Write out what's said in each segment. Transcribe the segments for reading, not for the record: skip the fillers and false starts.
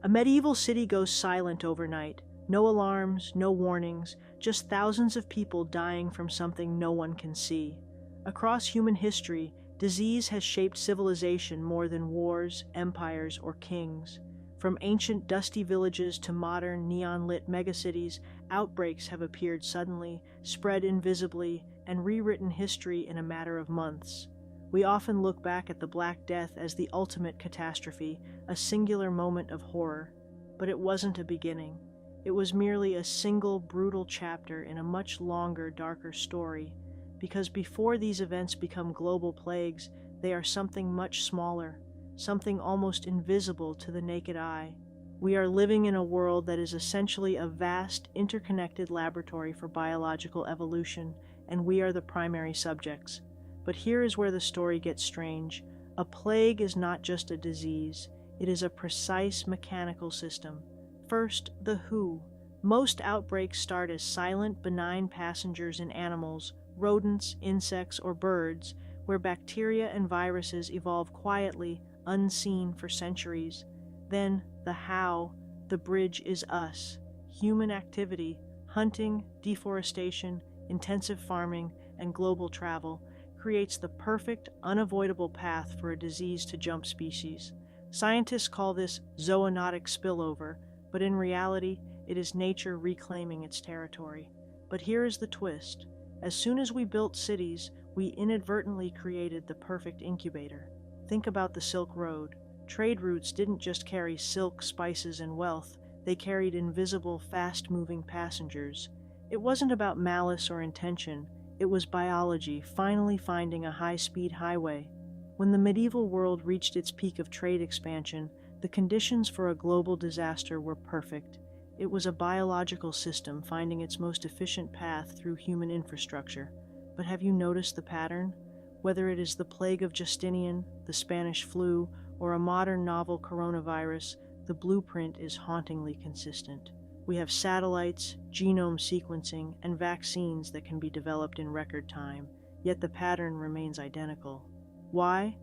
A medieval city goes silent overnight. No alarms, no warnings, just thousands of people dying from something no one can see. Across human history, disease has shaped civilization more than wars, empires, or kings. From ancient dusty villages to modern neon-lit megacities, outbreaks have appeared suddenly, spread invisibly, and rewritten history in a matter of months. We often look back at the Black Death as the ultimate catastrophe, a singular moment of horror. But it wasn't a beginning. It was merely a single brutal chapter in a much longer, darker story, because before these events become global plagues, they are something much smaller, something almost invisible to the naked eye. We are living in a world that is essentially a vast, interconnected laboratory for biological evolution, and we are the primary subjects. But here is where the story gets strange. A plague is not just a disease, it is a precise mechanical system. First, the who. Most outbreaks start as silent, benign passengers in animals, rodents, insects, or birds, where bacteria and viruses evolve quietly, unseen for centuries. Then, the how. The bridge is us. Human activity, hunting, deforestation, intensive farming, and global travel creates the perfect, unavoidable path for a disease to jump species. Scientists call this zoonotic spillover, but in reality, it is nature reclaiming its territory. But here is the twist. As soon as we built cities, we inadvertently created the perfect incubator. Think about the Silk Road. Trade routes didn't just carry silk, spices, and wealth, they carried invisible, fast-moving passengers. It wasn't about malice or intention, it was biology finally finding a high-speed highway. When the medieval world reached its peak of trade expansion, the conditions for a global disaster were perfect. It was a biological system finding its most efficient path through human infrastructure. But have you noticed the pattern? Whether it is the plague of Justinian, the Spanish flu, or a modern novel coronavirus, the blueprint is hauntingly consistent. We have satellites, genome sequencing, and vaccines that can be developed in record time, yet the pattern remains identical. Why?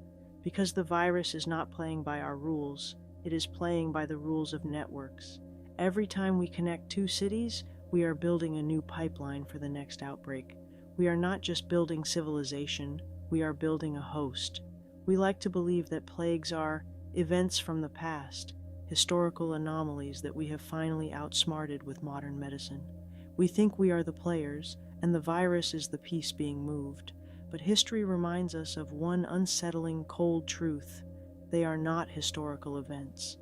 Because the virus is not playing by our rules, it is playing by the rules of networks. Every time we connect two cities, we are building a new pipeline for the next outbreak. We are not just building civilization, we are building a host. We like to believe that plagues are events from the past, historical anomalies that we have finally outsmarted with modern medicine. We think we are the players, and the virus is the piece being moved. But history reminds us of one unsettling, cold truth. They are not historical events.